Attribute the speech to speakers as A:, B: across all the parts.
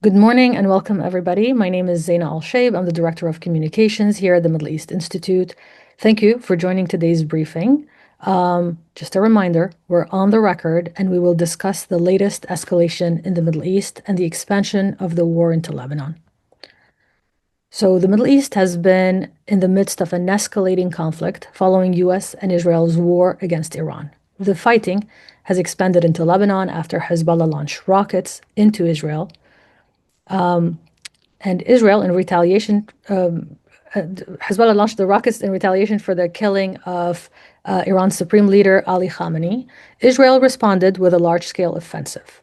A: Good morning and welcome, everybody. My name is Zaina Al-Shaib. I'm the Director of Communications here at the Middle East Institute. Thank you for joining today's briefing. Just a reminder, we're on the record and we will discuss the latest escalation in the Middle East and the expansion of the war into Lebanon. So the Middle East has been in the midst of an escalating conflict following US and Israel's war against Iran. The fighting has expanded into Lebanon after Hizballah launched rockets into Israel. And Israel, in retaliation, Hezbollah launched the rockets in retaliation for the killing of Iran's supreme leader, Ali Khamenei. Israel responded with a large-scale offensive.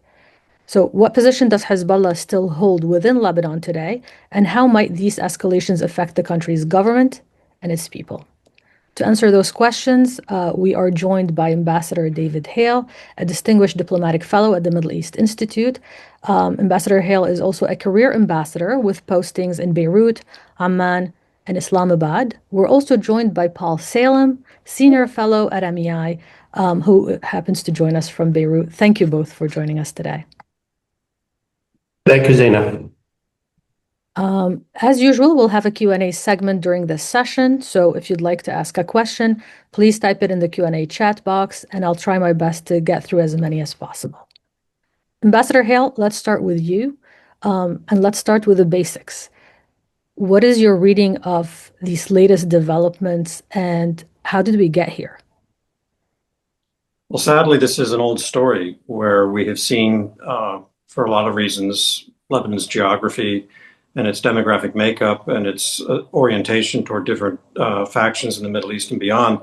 A: So what position does Hezbollah still hold within Lebanon today, and how might these escalations affect the country's government and its people? To answer those questions, we are joined by Ambassador David Hale, a distinguished diplomatic fellow at the Middle East Institute. Ambassador Hale is also a career ambassador with postings in Beirut, Amman, and Islamabad. We're also joined by Paul Salem, senior fellow at MEI, who happens to join us from Beirut. Thank you both for joining us today.
B: Thank you, Zaina.
A: As usual, we'll have a Q&A segment during this session, so if you'd like to ask a question, please type it in the Q&A chat box, and I'll try my best to get through as many as possible. Ambassador Hale, let's start with you, and let's start with the basics. What is your reading of these latest developments, and how did we get here?
C: Well, sadly, this is an old story where we have seen, for a lot of reasons, Lebanon's geography and its demographic makeup and its orientation toward different factions in the Middle East and beyond.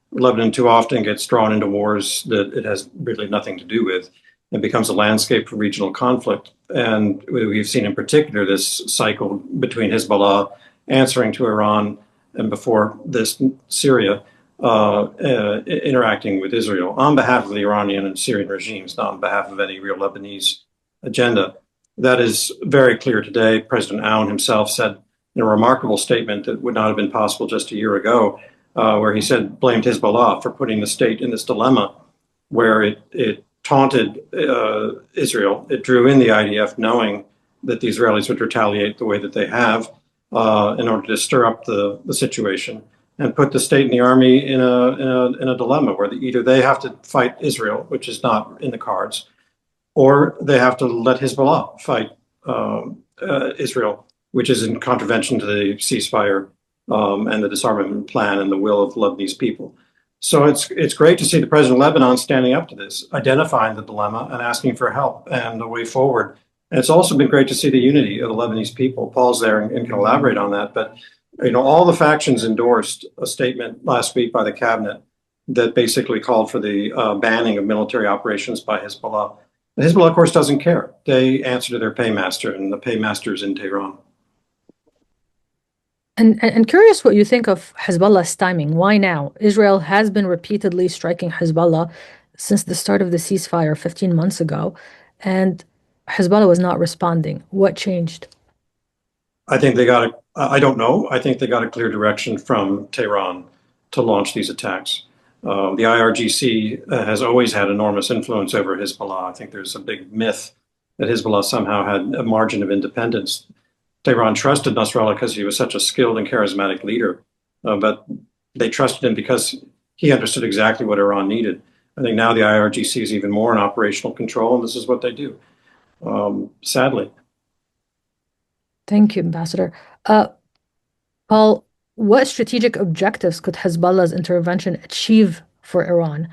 C: Lebanon too often gets drawn into wars that it has really nothing to do with. It becomes a landscape for regional conflict. And we've seen in particular this cycle between Hizballah answering to Iran and before this Syria interacting with Israel on behalf of the Iranian and Syrian regimes, not on behalf of any real Lebanese agenda. That is very clear today. President Aoun himself said in a remarkable statement that would not have been possible just a year ago, where he said blamed Hizballah for putting the state in this dilemma where it taunted Israel. It drew in the IDF knowing that the Israelis would retaliate the way that they have in order to stir up the situation and put the state and the army in a dilemma where either they have to fight Israel, which is not in the cards, or they have to let Hizballah fight Israel, which is in contravention to the ceasefire and the disarmament plan and the will of the Lebanese people. So it's great to see the president of Lebanon standing up to this, identifying the dilemma and asking for help and a way forward. And it's also been great to see the unity of the Lebanese people. Paul's there and can elaborate on that. But all the factions endorsed a statement last week by the cabinet that basically called for the banning of military operations by Hizballah. Hizballah, of course, doesn't care. They answer to their paymaster, and the paymaster is in Tehran.
A: And curious what you think of Hezbollah's timing. Why now? Israel has been repeatedly striking Hezbollah since the start of the ceasefire 15 months ago, and Hezbollah was not responding. What changed?
C: I think I don't know. I think they got a clear direction from Tehran to launch these attacks. The IRGC has always had enormous influence over Hizballah. I think there's a big myth that Hizballah somehow had a margin of independence. Tehran trusted Nasrallah because he was such a skilled and charismatic leader, but they trusted him because he understood exactly what Iran needed. I think now the IRGC is even more in operational control, and this is what they do, sadly.
A: Thank you, Ambassador. Paul, what strategic objectives could Hezbollah's intervention achieve for Iran,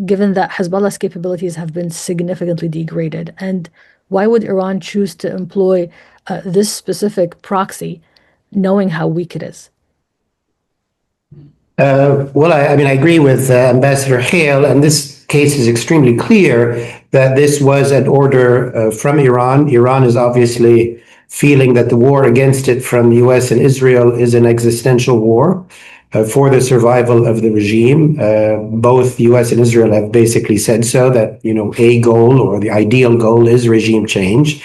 A: given that Hezbollah's capabilities have been significantly degraded? And why would Iran choose to employ this specific proxy, knowing how weak it is?
B: Well, I agree with Ambassador Hale, and this case is extremely clear that this was an order from Iran. Iran is obviously feeling that the war against it from the US and Israel is an existential war for the survival of the regime. Both US and Israel have basically said so, that, a goal or the ideal goal is regime change.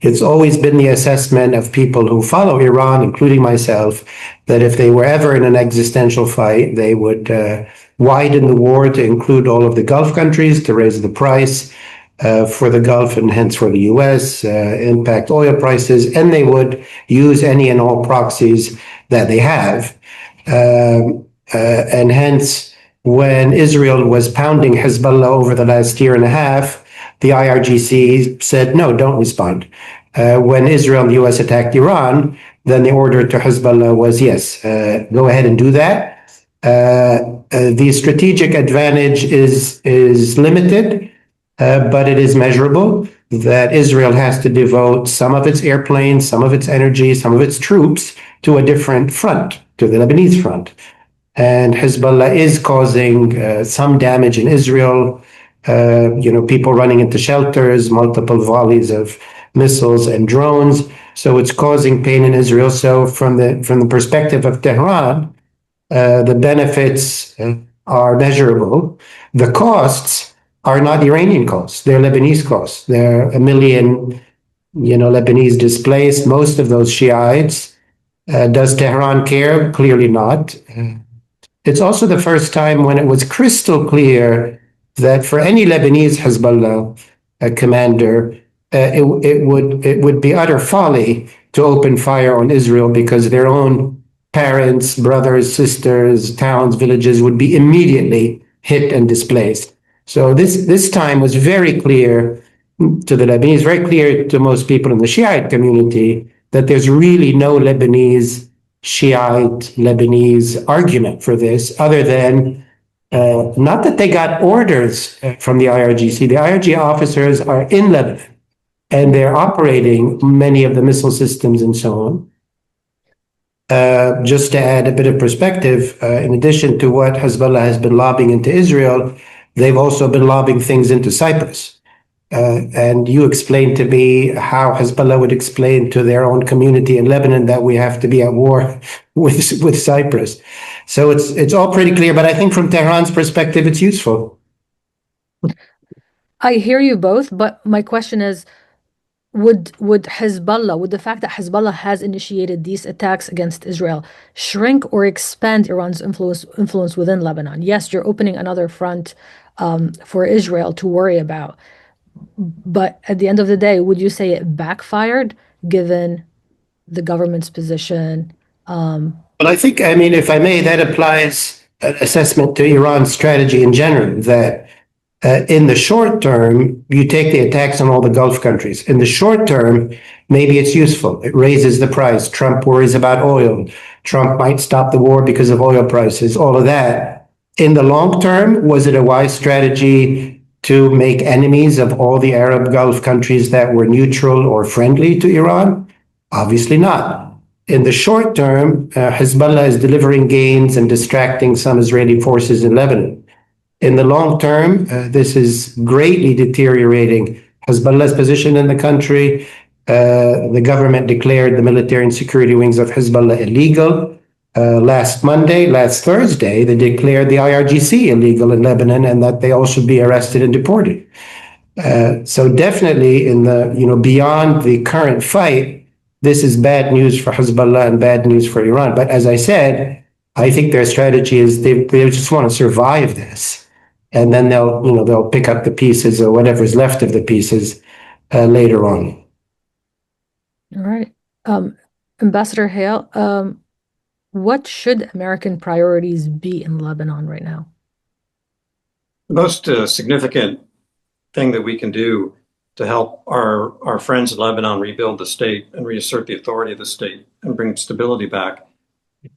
B: It's always been the assessment of people who follow Iran, including myself, that if they were ever in an existential fight, they would widen the war to include all of the Gulf countries, to raise the price, for the Gulf and hence for the US, impact oil prices, and they would use any and all proxies that they have. And hence, when Israel was pounding Hizballah over the last year and a half, the IRGC said, no, don't respond. When Israel and the US attacked Iran, then the order to Hizballah was, yes, go ahead and do that. The strategic advantage is limited, but it is measurable that Israel has to devote some of its airplanes, some of its energy, some of its troops to a different front, to the Lebanese front. And Hezbollah is causing some damage in Israel, people running into shelters, multiple volleys of missiles and drones. So it's causing pain in Israel. So from the perspective of Tehran, the benefits are measurable. The costs are not Iranian costs; they're Lebanese costs. There are 1 million, Lebanese displaced. Most of those Shiites. Does Tehran care? Clearly not. It's also the first time when it was crystal clear that for any Lebanese Hezbollah commander, it would be utter folly to open fire on Israel because their own parents, brothers, sisters, towns, villages would be immediately hit and displaced. So this time was very clear to the Lebanese, very clear to most people in the Shiite community that there's really no Shiite Lebanese argument for this other than not that they got orders from the IRGC. The IRG officers are in Lebanon and they're operating many of the missile systems and so on. Just to add a bit of perspective, in addition to what Hezbollah has been lobbing into Israel, they've also been lobbing things into Cyprus. And you explained to me how Hezbollah would explain to their own community in Lebanon that we have to be at war with Cyprus. So it's all pretty clear, but I think from Tehran's perspective, it's useful.
A: I hear you both, but my question is, would the fact that Hezbollah has initiated these attacks against Israel shrink or expand Iran's influence within Lebanon? Yes, you're opening another front for Israel to worry about. But at the end of the day, would you say it backfired given the government's position?
B: Well, if I may, that applies an assessment to Iran's strategy in general, that in the short term, you take the attacks on all the Gulf countries. In the short term, maybe it's useful. It raises the price. Trump worries about oil. Trump might stop the war because of oil prices, all of that. In the long term, was it a wise strategy to make enemies of all the Arab Gulf countries that were neutral or friendly to Iran? Obviously not. In the short term, Hezbollah is delivering gains and distracting some Israeli forces in Lebanon. In the long term, this is greatly deteriorating Hezbollah's position in the country. The government declared the military and security wings of Hezbollah illegal. Last Thursday, they declared the IRGC illegal in Lebanon and that they all should be arrested and deported. So definitely in the, beyond the current fight, this is bad news for Hezbollah and bad news for Iran. But as I said, I think their strategy is they just want to survive this. And then they'll pick up the pieces or whatever's left of the pieces later on.
A: All right. Ambassador Hale, what should American priorities be in Lebanon right now?
C: The most significant thing that we can do to help our friends in Lebanon rebuild the state and reassert the authority of the state and bring stability back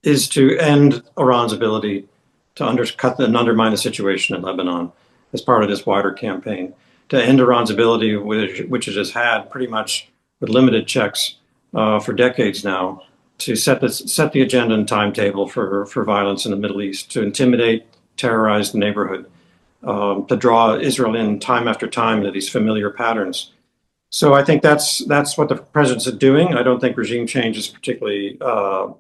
C: is to end Iran's ability to undercut and undermine the situation in Lebanon as part of this wider campaign, to end Iran's ability, which it has had pretty much with limited checks for decades now, to set the agenda and timetable for violence in the Middle East, to intimidate, terrorize the neighborhood, to draw Israel in time after time into these familiar patterns. So I think that's what the president's doing. I don't think regime change is particularly a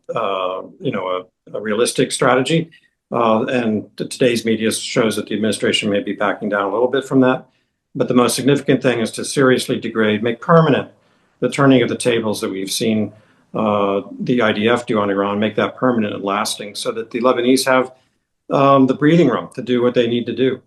C: realistic strategy. And today's media shows that the administration may be backing down a little bit from that. But the most significant thing is to seriously degrade, make permanent the turning of the tables that we've seen the IDF do on Iran, make that permanent and lasting so that the Lebanese have the breathing room to do what they need to do.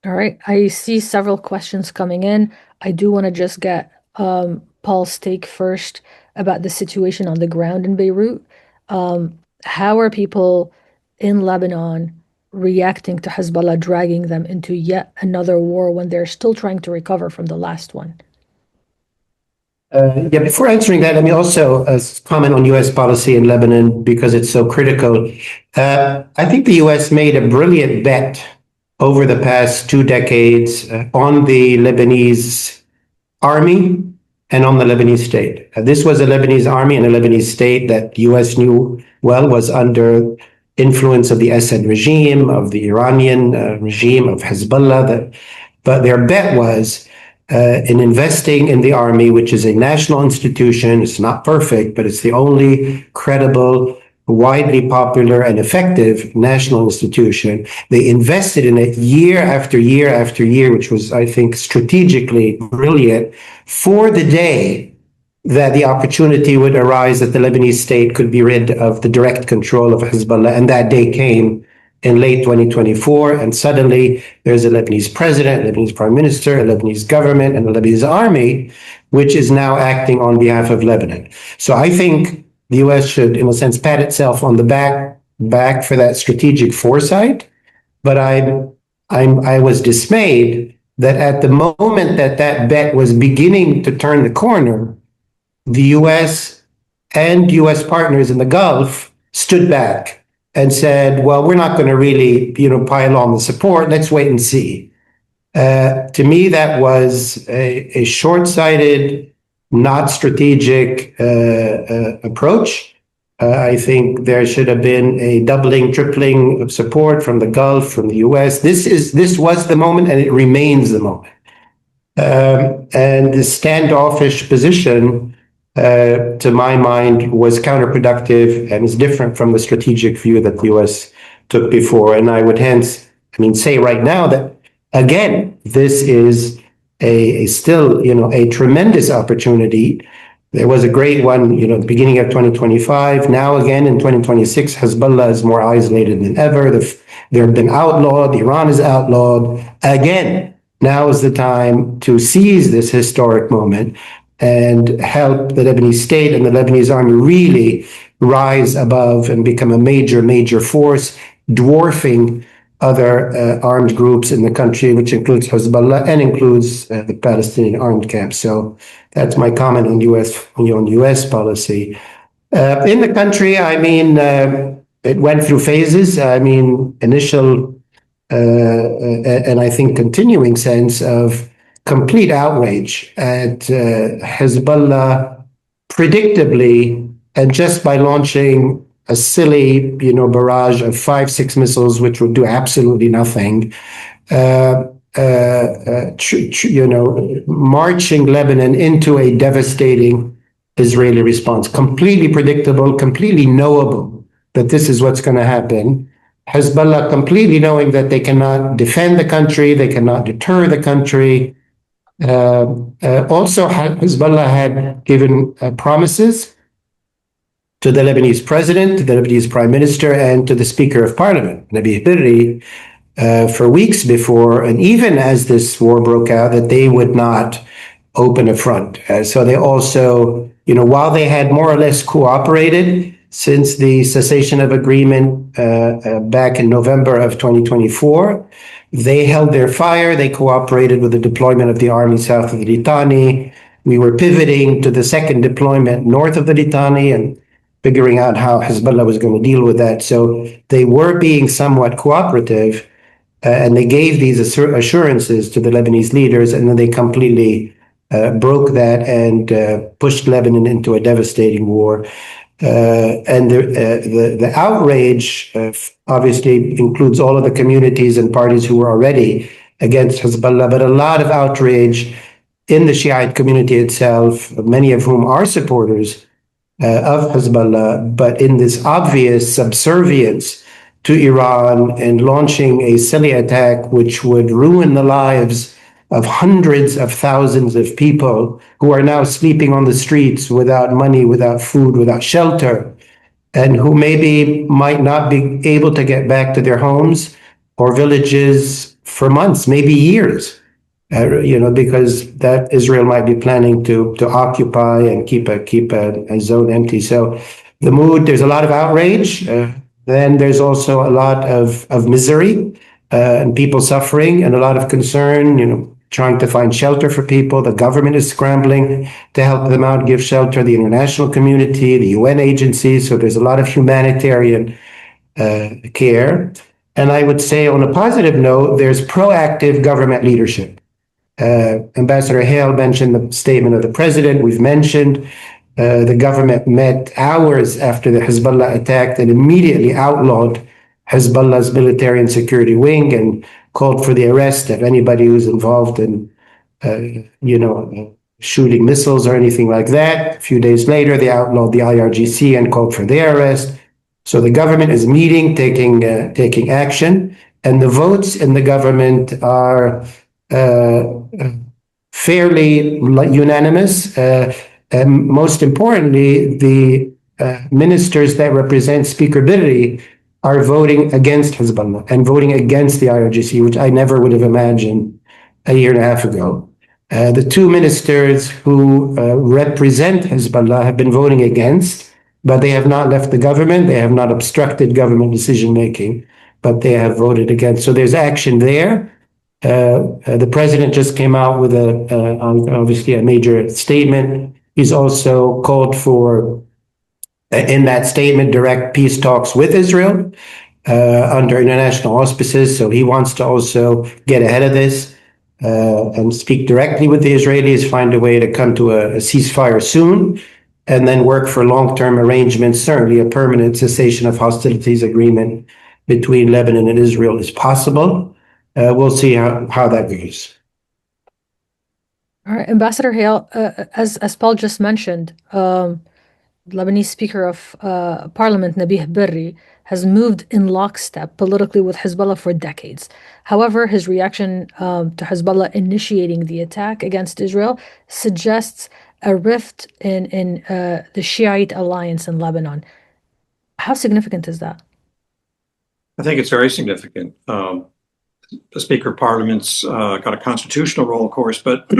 A: All right. I see several questions coming in. I do want to just get Paul's take first about the situation on the ground in Beirut. How are people in Lebanon reacting to Hezbollah dragging them into yet another war when they're still trying to recover from the last one?
B: Yeah, before answering that, let me also comment on U.S. policy in Lebanon because it's so critical. I think the U.S. made a brilliant bet over the past 2 decades on the Lebanese army and on the Lebanese state. This was a Lebanese army and a Lebanese state that the U.S. knew well was under influence of the Assad regime, of the Iranian regime, of Hezbollah. But their bet was in investing in the army, which is a national institution. It's not perfect, but it's the only credible, widely popular, and effective national institution. They invested in it year after year after year, which was, I think, strategically brilliant for the day that the opportunity would arise that the Lebanese state could be rid of the direct control of Hezbollah. And that day came in late 2024, and suddenly there's a Lebanese president, a Lebanese prime minister, a Lebanese government, and a Lebanese army, which is now acting on behalf of Lebanon. So I think the U.S. should, in a sense, pat itself on the back for that strategic foresight. But I was dismayed that at the moment that that bet was beginning to turn the corner, the U.S. and U.S. partners in the Gulf stood back and said, well, we're not going to really, pile on the support. Let's wait and see. To me, that was a short-sighted, not strategic approach. I think there should have been a doubling, tripling of support from the Gulf, from the U.S. This was the moment, and it remains the moment. And the standoffish position, to my mind, was counterproductive and is different from the strategic view that the U.S. took before. And I would hence, say right now that, again, this is still, a tremendous opportunity. There was a great one, the beginning of 2025. Now, again, in 2026, Hezbollah is more isolated than ever. They've been outlawed. Iran is outlawed. Again, now is the time to seize this historic moment and help the Lebanese state and the Lebanese army really rise above and become a major, major force, dwarfing other armed groups in the country, which includes Hezbollah and includes the Palestinian armed camps. So that's my comment on U.S. policy. In the country, it went through phases. Initial and I think continuing sense of complete outrage at Hezbollah, predictably, and just by launching a silly, barrage of 5-6 missiles, which would do absolutely nothing, marching Lebanon into a devastating Israeli response. Completely predictable, completely knowable that this is what's going to happen. Hezbollah completely knowing that they cannot defend the country, they cannot deter the country. Also, Hezbollah had given promises to the Lebanese president, to the Lebanese prime minister, and to the Speaker of Parliament, Nabi Berri, for weeks before, and even as this war broke out, that they would not open a front. So they also, while they had more or less cooperated since the cessation of agreement back in November of 2024, they held their fire. They cooperated with the deployment of the army south of the Litani. We were pivoting to the second deployment north of the Litani and figuring out how Hezbollah was going to deal with that. So they were being somewhat cooperative, and they gave these assurances to the Lebanese leaders, and then they completely broke that and pushed Lebanon into a devastating war. And the outrage obviously includes all of the communities and parties who were already against Hezbollah, but a lot of outrage in the Shiite community itself, many of whom are supporters of Hezbollah, but in this obvious subservience to Iran and launching a silly attack which would ruin the lives of hundreds of thousands of people who are now sleeping on the streets without money, without food, without shelter, and who maybe might not be able to get back to their homes or villages for months, maybe years. Because that Israel might be planning to occupy and keep a zone empty. So there's a lot of outrage. Then there's also a lot of misery and people suffering, and a lot of concern, trying to find shelter for people. The government is scrambling to help them out, give shelter, the international community, the UN agencies. So there's a lot of humanitarian care. And I would say, on a positive note, there's proactive government leadership. Ambassador Hale mentioned the statement of the president. We've mentioned the government met hours after the Hizballah attacked and immediately outlawed Hizballah's military and security wing and called for the arrest of anybody who's involved in, shooting missiles or anything like that. A few days later, they outlawed the IRGC and called for their arrest. So the government is meeting, taking action, and the votes in the government are fairly unanimous. And most importantly, the ministers that represent speakability are voting against Hizballah and voting against the IRGC, which I never would have imagined a year and a half ago. The two ministers who represent Hizballah have been voting against, but they have not left the government. They have not obstructed government decision-making, but they have voted against. So there's action there. The president just came out with obviously a major statement. He's also called for, in that statement, direct peace talks with Israel under international auspices. So he wants to also get ahead of this and speak directly with the Israelis, find a way to come to a ceasefire soon, and then work for long-term arrangements. Certainly a permanent cessation of hostilities agreement between Lebanon and Israel is possible. We'll see how that goes.
A: All right, Ambassador Hale, as Paul just mentioned, Lebanese Speaker of Parliament Nabih Berri has moved in lockstep politically with Hezbollah for decades. However, his reaction to Hezbollah initiating the attack against Israel suggests a rift in the Shiite alliance in Lebanon. How significant is that?
C: I think it's very significant. The Speaker of Parliament's got a constitutional role, of course, but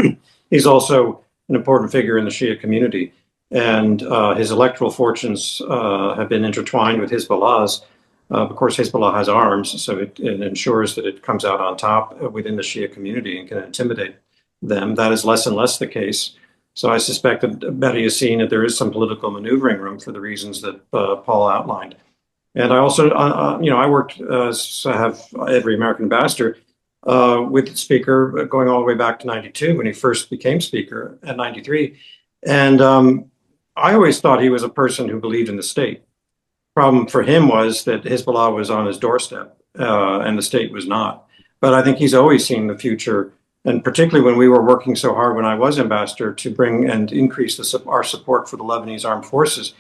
C: he's also an important figure in the Shia community. And his electoral fortunes have been intertwined with Hizballah's. Of course, Hizballah has arms, so it ensures that it comes out on top within the Shia community and can intimidate them. That is less and less the case. So I suspect that Betty has seen that there is some political maneuvering room for the reasons that Paul outlined. And I also, I worked, I have every American ambassador with the Speaker going all the way back to 92 when he first became Speaker at 93. And I always thought he was a person who believed in the state. Problem for him was that Hizballah was on his doorstep and the state was not. But I think he's always seen the future, and particularly when we were working so hard when I was ambassador to bring and increase our support for the Lebanese armed forces,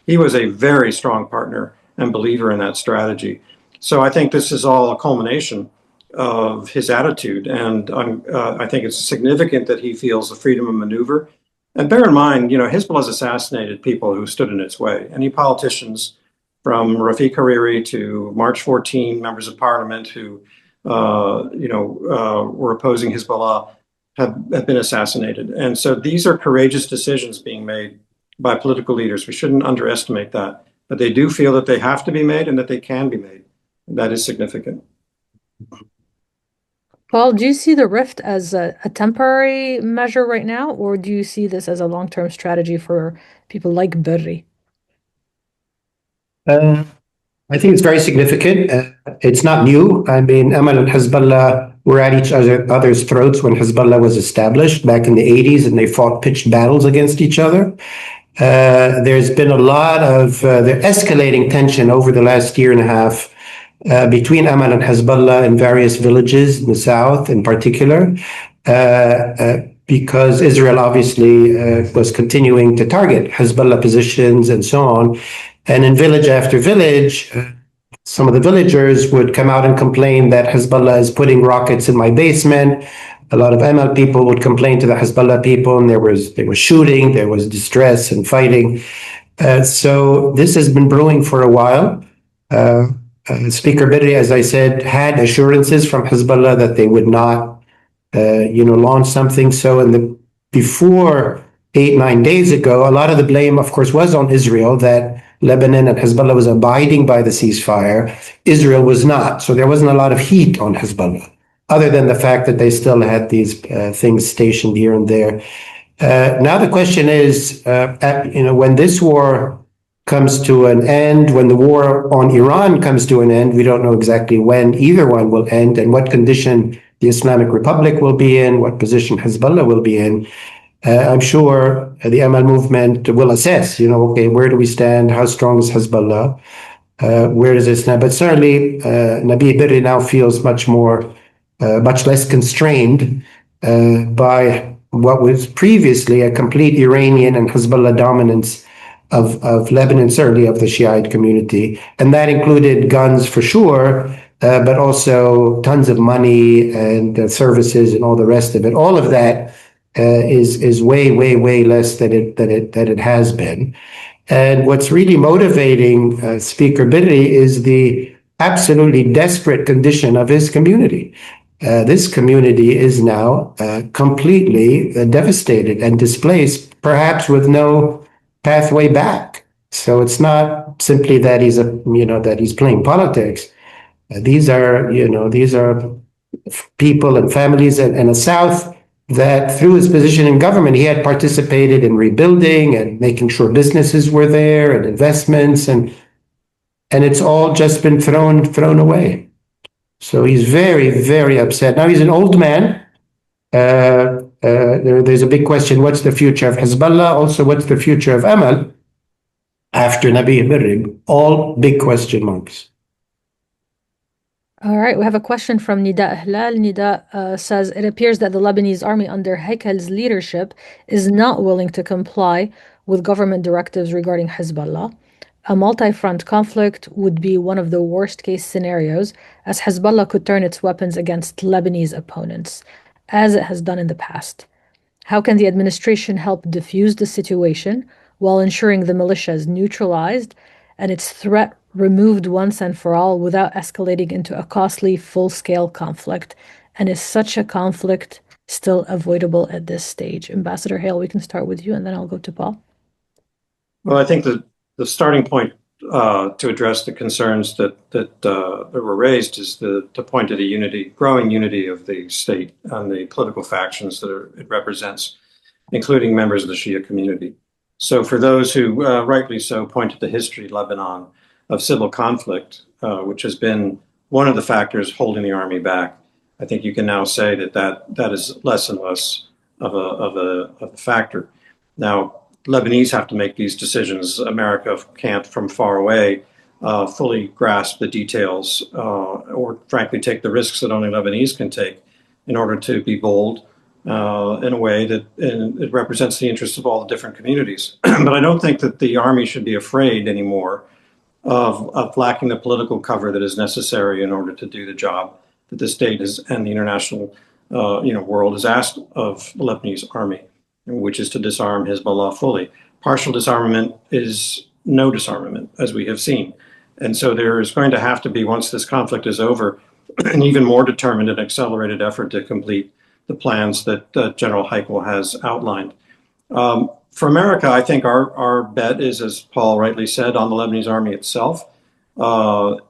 C: he was a very strong partner and believer in that strategy. So I think this is all a culmination of his attitude, and I think it's significant that he feels the freedom of maneuver. And bear in mind, Hizballah's assassinated people who stood in its way. Any politicians from Rafiq Hariri to March 14 members of parliament who, were opposing Hizballah have been assassinated. And so these are courageous decisions being made by political leaders. We shouldn't underestimate that. But they do feel that they have to be made and that they can be made. And that is significant.
A: Paul, do you see the rift as a temporary measure right now, or do you see this as a long-term strategy for people like Berri?
B: I think it's very significant. It's not new. I mean, Amman and Hizballah were at each other's throats when Hizballah was established back in the 80s, and they fought pitched battles against each other. There's been a lot of the escalating tension over the last year and a half between Amman and Hizballah in various villages in the south in particular, because Israel obviously was continuing to target Hizballah positions and so on. And in village after village, some of the villagers would come out and complain that Hizballah is putting rockets in my basement. A lot of ML people would complain to the Hizballah people, and there was shooting, there was distress and fighting. So this has been brewing for a while. Speaker Bidri, as I said, had assurances from Hizballah that they would not, launch something. So before 8-9 days ago, a lot of the blame, of course, was on Israel, that Lebanon and Hezbollah was abiding by the ceasefire. Israel was not. So there wasn't a lot of heat on Hezbollah, other than the fact that they still had these things stationed here and there. Now the question is, when this war comes to an end, when the war on Iran comes to an end, we don't know exactly when either one will end and what condition the Islamic Republic will be in, what position Hezbollah will be in. I'm sure the Amal movement will assess, okay, where do we stand? How strong is Hezbollah? Where does it stand? But certainly, Nabi Berri now feels much less constrained by what was previously a complete Iranian and Hezbollah dominance of Lebanon, certainly of the Shiite community. And that included guns for sure, but also tons of money and services and all the rest of it. All of that is way, way, way less than it has been. And what's really motivating Speaker Bidri is the absolutely desperate condition of his community. This community is now completely devastated and displaced, perhaps with no pathway back. So it's not simply that he's playing politics. These are people and families and a South that through his position in government, he had participated in rebuilding and making sure businesses were there and investments, and it's all just been thrown away. So he's very, very upset. Now he's an old man. There's a big question: what's the future of Hezbollah? Also, what's the future of Amal after Nabi Berri? All big question marks.
A: All right, we have a question from Nida Ahlal. Nida says, it appears that the Lebanese army under Haikel's leadership is not willing to comply with government directives regarding Hezbollah. A multi-front conflict would be one of the worst-case scenarios, as Hezbollah could turn its weapons against Lebanese opponents, as it has done in the past. How can the administration help diffuse the situation while ensuring the militia is neutralized and its threat removed once and for all without escalating into a costly full-scale conflict? And is such a conflict still avoidable at this stage? Ambassador Hale, we can start with you and then I'll go to Paul.
C: Well, I think the starting point to address the concerns that were raised is to point to the growing unity of the state and the political factions that it represents, including members of the Shia community. So for those who rightly so point to the history of Lebanon of civil conflict, which has been one of the factors holding the army back, I think you can now say that is less and less of a factor. Now, Lebanese have to make these decisions. America can't, from far away, fully grasp the details or frankly take the risks that only Lebanese can take in order to be bold in a way that it represents the interests of all the different communities. But I don't think that the army should be afraid anymore of lacking the political cover that is necessary in order to do the job that the state and the international world has asked of the Lebanese army, which is to disarm Hezbollah fully. Partial disarmament is no disarmament, as we have seen. And so there is going to have to be, once this conflict is over, an even more determined and accelerated effort to complete the plans that General Haikel has outlined. For America, I think our bet is, as Paul rightly said, on the Lebanese army itself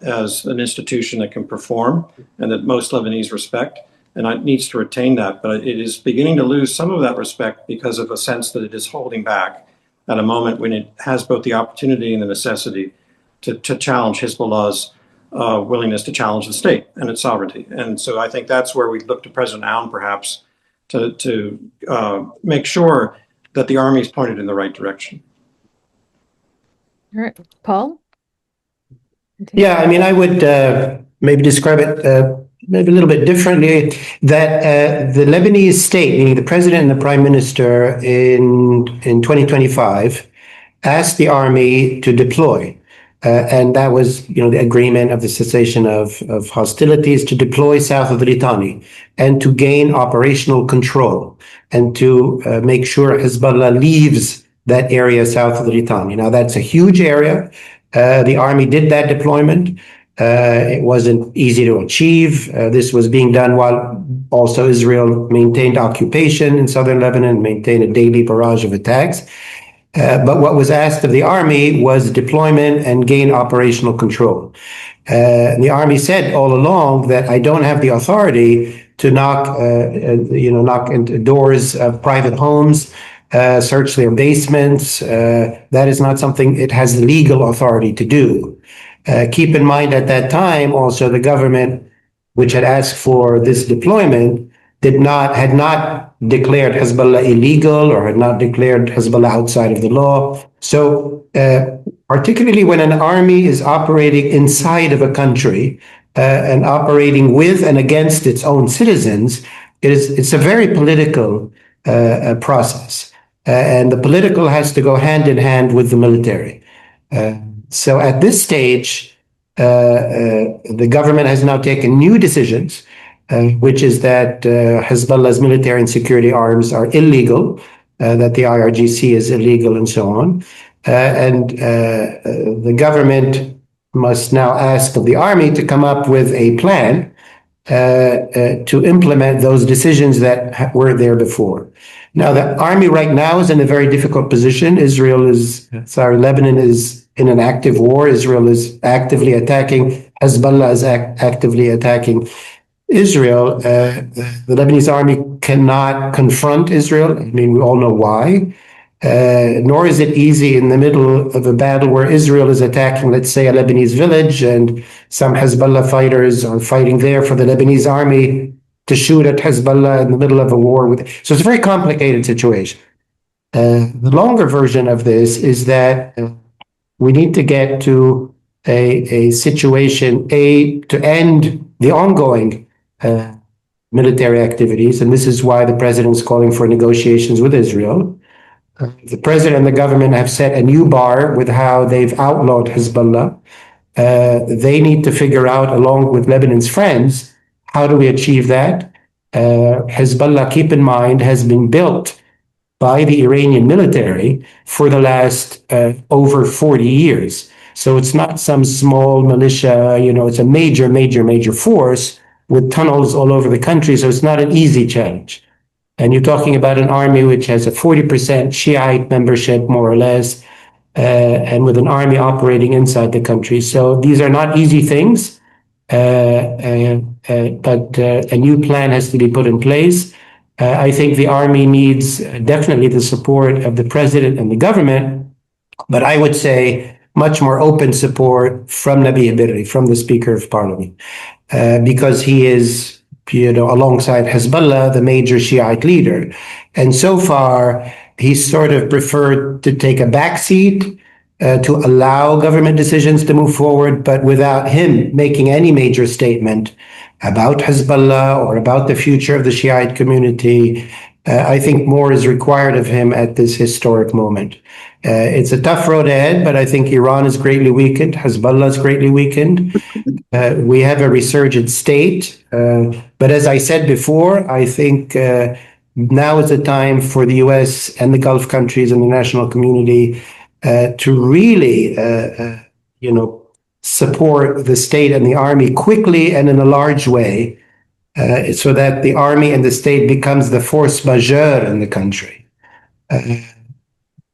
C: as an institution that can perform and that most Lebanese respect. And it needs to retain that, but it is beginning to lose some of that respect because of a sense that it is holding back at a moment when it has both the opportunity and the necessity to challenge Hezbollah's willingness to challenge the state and its sovereignty. And so I think that's where we look to President Aoun perhaps to make sure that the army is pointed in the right direction.
A: All right, Paul?
B: Yeah, I mean, I would maybe describe it maybe a little bit differently, that the Lebanese state, meaning the president and the prime minister in 2025, asked the army to deploy. And that was, the agreement of the cessation of hostilities to deploy south of the Litani and to gain operational control and to make sure Hezbollah leaves that area south of the Litani. Now, that's a huge area. The army did that deployment. It wasn't easy to achieve. This was being done while also Israel maintained occupation in southern Lebanon, maintained a daily barrage of attacks. But what was asked of the army was deployment and gain operational control. The army said all along that I don't have the authority to knock into doors of private homes, search their basements. That is not something it has legal authority to do. Keep in mind at that time also the government, which had asked for this deployment, had not declared Hizballah illegal or had not declared Hizballah outside of the law. So particularly when an army is operating inside of a country and operating with and against its own citizens, it's a very political process. And the political has to go hand in hand with the military. So at this stage, the government has now taken new decisions, which is that Hizballah's military and security arms are illegal, that the IRGC is illegal, and so on. And the government must now ask of the army to come up with a plan to implement those decisions that were there before. Now, the army right now is in a very difficult position. Lebanon is in an active war. Israel is actively attacking. Hezbollah is actively attacking Israel. The Lebanese army cannot confront Israel. I mean, we all know why. Nor is it easy in the middle of a battle where Israel is attacking, let's say, a Lebanese village, and some Hezbollah fighters are fighting there for the Lebanese army to shoot at Hezbollah in the middle of a war. So it's a very complicated situation. The longer version of this is that we need to get to a situation, to end the ongoing military activities, and this is why the president is calling for negotiations with Israel. The president and the government have set a new bar with how they've outlawed Hezbollah. They need to figure out, along with Lebanon's friends, how do we achieve that? Hezbollah, keep in mind, has been built by the Iranian military for the last over 40 years. So it's not some small militia, it's a major force with tunnels all over the country. So it's not an easy challenge. And you're talking about an army which has a 40% Shiite membership, more or less, and with an army operating inside the country. So these are not easy things, but a new plan has to be put in place. I think the army needs definitely the support of the president and the government, but I would say much more open support from Nabi Berri, from the Speaker of Parliament, because he is, alongside Hezbollah, the major Shiite leader. And so far, he's sort of preferred to take a backseat to allow government decisions to move forward, but without him making any major statement about Hezbollah or about the future of the Shiite community. I think more is required of him at this historic moment. It's a tough road ahead, but I think Iran is greatly weakened. Hezbollah is greatly weakened. We have a resurgent state. But as I said before, I think now is the time for the US and the Gulf countries and the national community to really, support the state and the army quickly and in a large way, so that the army and the state becomes the force majeure in the country,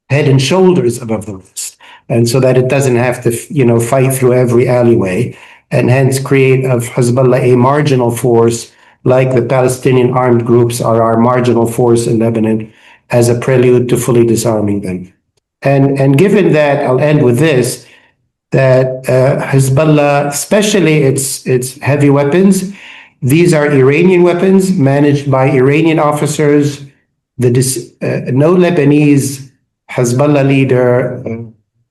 B: head and shoulders above the rest, and so that it doesn't have to, fight through every alleyway, and hence create of Hezbollah a marginal force, like the Palestinian armed groups are our marginal force in Lebanon, as a prelude to fully disarming them. And given that, I'll end with this, that Hezbollah, especially its heavy weapons, these are Iranian weapons managed by Iranian officers. No Lebanese Hezbollah leader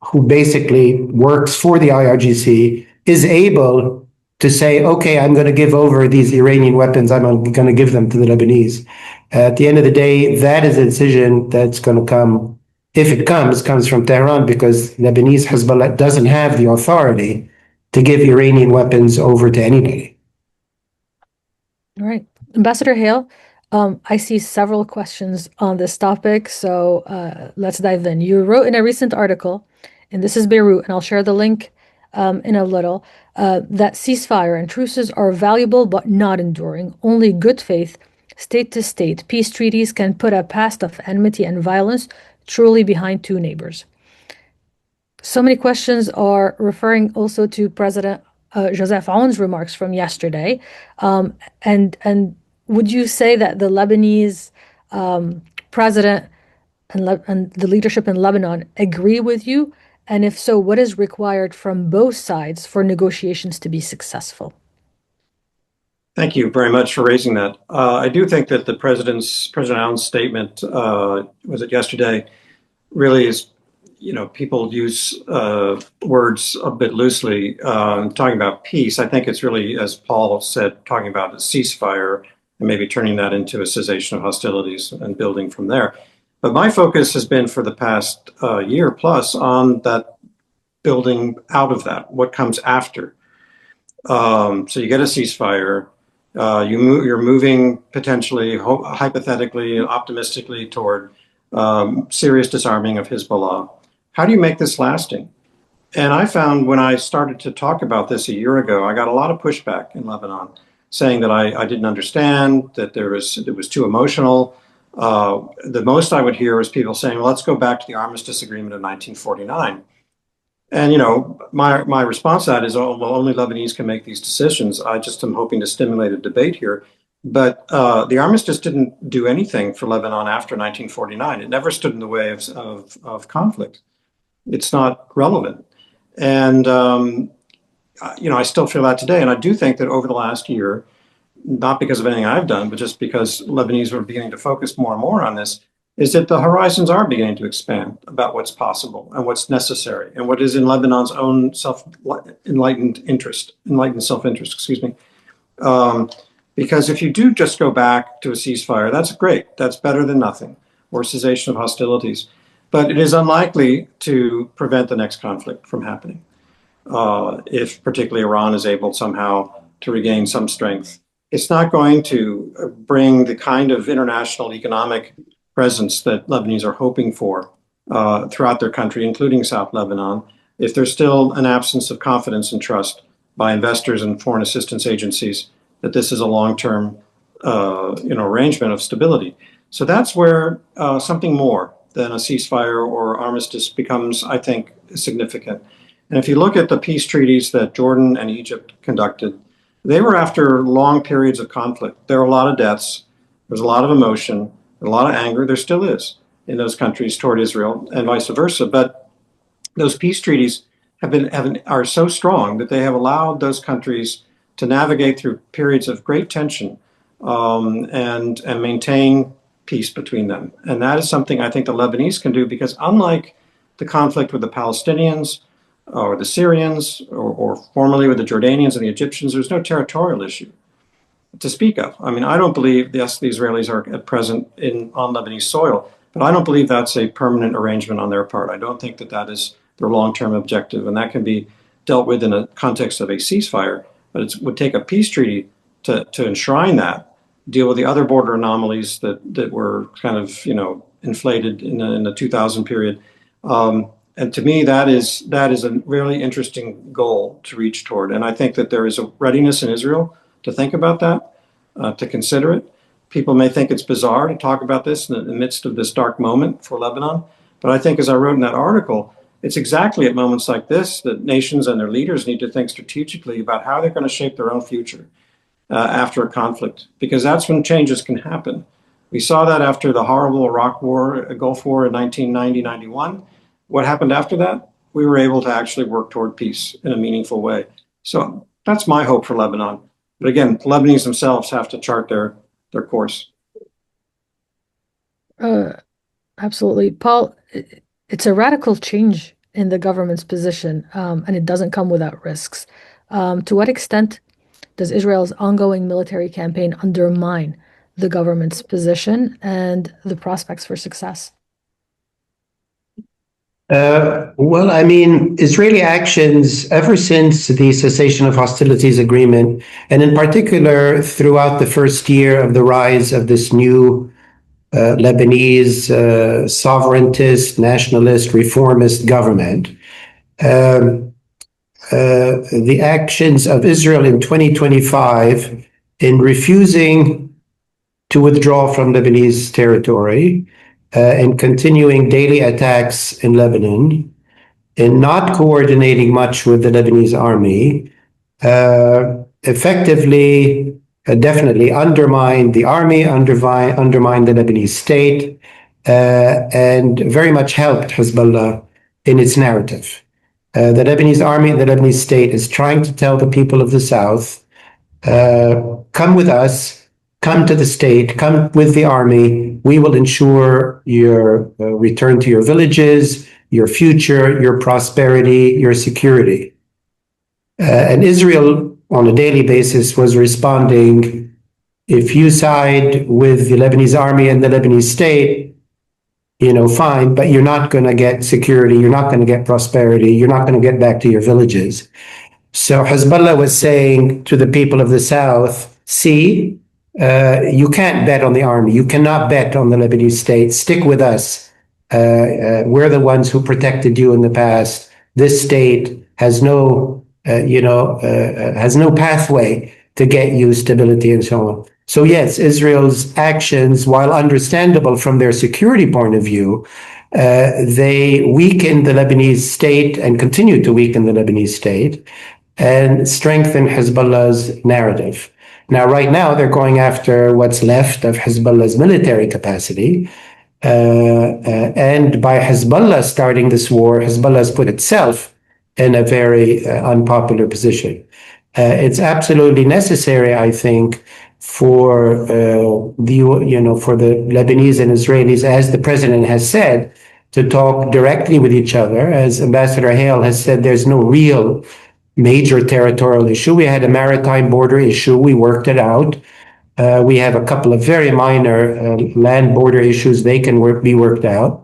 B: who basically works for the IRGC is able to say, okay, I'm going to give over these Iranian weapons. I'm going to give them to the Lebanese. At the end of the day, that is a decision that's going to come, if it comes from Tehran, because Lebanese Hezbollah doesn't have the authority to give Iranian weapons over to anybody.
A: All right. Ambassador Hale, I see several questions on this topic, so let's dive in. You wrote in a recent article, and this is Beirut, and I'll share the link in a little, that ceasefire and truces are valuable but not enduring. Only good faith, state-to-state peace treaties can put a past of enmity and violence truly behind two neighbors. So many questions are referring also to President Joseph Aoun's remarks from yesterday. And would you say that the Lebanese president and the leadership in Lebanon agree with you? And if so, what is required from both sides for negotiations to be successful?
C: Thank you very much for raising that. I do think that President Aoun's statement, was it yesterday, really is, people use words a bit loosely, talking about peace. I think it's really, as Paul said, talking about a ceasefire and maybe turning that into a cessation of hostilities and building from there. But my focus has been for the past year plus on that building out of that, what comes after. So you get a ceasefire, you're moving potentially, hypothetically, optimistically toward serious disarming of Hizballah. How do you make this lasting? And I found when I started to talk about this a year ago, I got a lot of pushback in Lebanon saying that I didn't understand, that it was too emotional. The most I would hear was people saying, well, let's go back to the armistice agreement of 1949. And, my response to that is, oh, well, only Lebanese can make these decisions. I just am hoping to stimulate a debate here. But the armistice didn't do anything for Lebanon after 1949. It never stood in the way of conflict. It's not relevant. And, I still feel that today. And I do think that over the last year, not because of anything I've done, but just because Lebanese are beginning to focus more and more on this, is that the horizons are beginning to expand about what's possible and what's necessary and what is in Lebanon's own enlightened self-interest, excuse me. Because if you do just go back to a ceasefire, that's great. That's better than nothing, or cessation of hostilities. But it is unlikely to prevent the next conflict from happening, if particularly Iran is able somehow to regain some strength. It's not going to bring the kind of international economic presence that Lebanese are hoping for throughout their country, including South Lebanon, if there's still an absence of confidence and trust by investors and foreign assistance agencies that this is a long-term arrangement of stability. So that's where something more than a ceasefire or armistice becomes, I think, significant. And if you look at the peace treaties that Jordan and Egypt conducted, they were after long periods of conflict. There were a lot of deaths. There was a lot of emotion, a lot of anger. There still is in those countries toward Israel and vice versa. But those peace treaties are so strong that they have allowed those countries to navigate through periods of great tension and maintain peace between them. And that is something I think the Lebanese can do, because unlike the conflict with the Palestinians or the Syrians or formerly with the Jordanians and the Egyptians, there's no territorial issue to speak of. I mean, I don't believe, yes, the Israelis are at present on Lebanese soil, but I don't believe that's a permanent arrangement on their part. I don't think that is their long-term objective, and that can be dealt with in a context of a ceasefire, but it would take a peace treaty to enshrine that, deal with the other border anomalies that were kind of, inflated in the 2000 period. And to me, that is a really interesting goal to reach toward. And I think that there is a readiness in Israel to think about that, to consider it. People may think it's bizarre to talk about this in the midst of this dark moment for Lebanon. But I think, as I wrote in that article, it's exactly at moments like this that nations and their leaders need to think strategically about how they're going to shape their own future after a conflict, because that's when changes can happen. We saw that after the horrible Iraq War, Gulf War in 1990-91. What happened after that? We were able to actually work toward peace in a meaningful way. So that's my hope for Lebanon. But again, the Lebanese themselves have to chart their course.
A: Absolutely. Paul, it's a radical change in the government's position, and it doesn't come without risks. To what extent does Israel's ongoing military campaign undermine the government's position and the prospects for success?
B: Well, I mean, Israeli actions ever since the cessation of hostilities agreement, and in particular throughout the first year of the rise of this new Lebanese sovereigntist, nationalist, reformist government, the actions of Israel in 2025 in refusing to withdraw from Lebanese territory and continuing daily attacks in Lebanon and not coordinating much with the Lebanese army effectively, definitely undermine the army, undermine the Lebanese state, and very much helped Hizballah in its narrative. The Lebanese army and the Lebanese state is trying to tell the people of the South, come with us, come to the state, come with the army. We will ensure your return to your villages, your future, your prosperity, your security. And Israel, on a daily basis, was responding, if you side with the Lebanese army and the Lebanese state, fine, but you're not going to get security, you're not going to get prosperity, you're not going to get back to your villages. So Hezbollah was saying to the people of the South, see, you can't bet on the army, you cannot bet on the Lebanese state, stick with us. We're the ones who protected you in the past. This state has no pathway to get you stability and so on. So yes, Israel's actions, while understandable from their security point of view, they weaken the Lebanese state and continue to weaken the Lebanese state and strengthen Hezbollah's narrative. Now, right now, they're going after what's left of Hezbollah's military capacity. And by Hezbollah starting this war, Hezbollah has put itself in a very unpopular position. It's absolutely necessary, I think, for the Lebanese and Israelis, as the president has said, to talk directly with each other. As Ambassador Hale has said, there's no real major territorial issue. We had a maritime border issue. We worked it out. We have a couple of very minor land border issues. They can be worked out.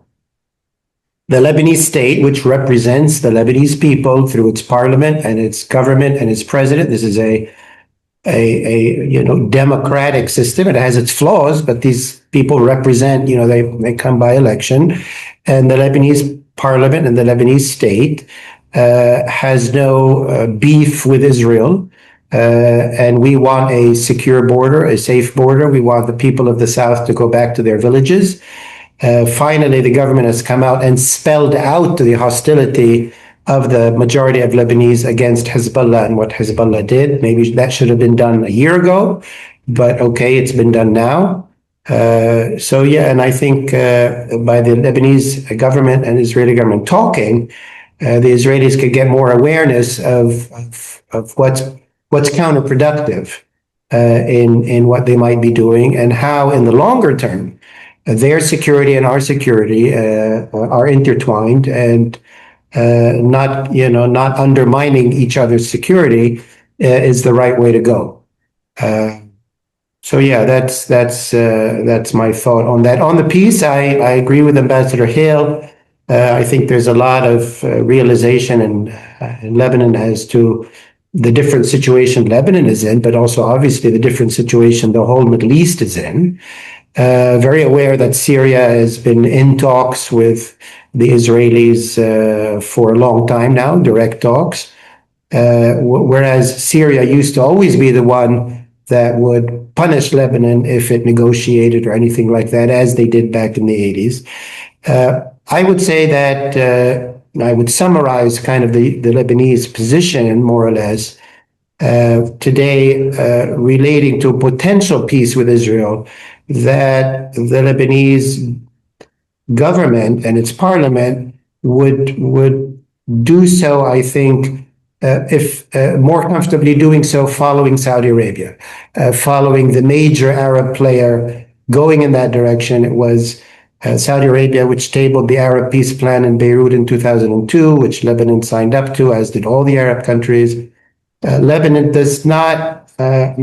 B: The Lebanese state, which represents the Lebanese people through its parliament and its government and its president, this is a democratic system. It has its flaws, but these people represent, they come by election, and the Lebanese parliament and the Lebanese state has no beef with Israel. And we want a secure border, a safe border. We want the people of the South to go back to their villages. Finally, the government has come out and spelled out the hostility of the majority of Lebanese against Hezbollah and what Hezbollah did. Maybe that should have been done a year ago, but okay, it's been done now. And I think by the Lebanese government and Israeli government talking, the Israelis could get more awareness of what's counterproductive in what they might be doing, and how in the longer term their security and our security are intertwined, and not undermining each other's security is the right way to go. That's my thought on that. On the peace, I agree with Ambassador Hale. I think there's a lot of realization in Lebanon as to the different situation Lebanon is in, but also obviously the different situation the whole Middle East is in. Very aware that Syria has been in talks with the Israelis for a long time now, direct talks, whereas Syria used to always be the one that would punish Lebanon if it negotiated or anything like that, as they did back in the 80s. I would say that I would summarize kind of the Lebanese position, more or less, today relating to a potential peace with Israel, that the Lebanese government and its parliament would do so, I think, if more comfortably doing so following Saudi Arabia, following the major Arab player going in that direction. It was Saudi Arabia which tabled the Arab peace plan in Beirut in 2002, which Lebanon signed up to, as did all the Arab countries. Lebanon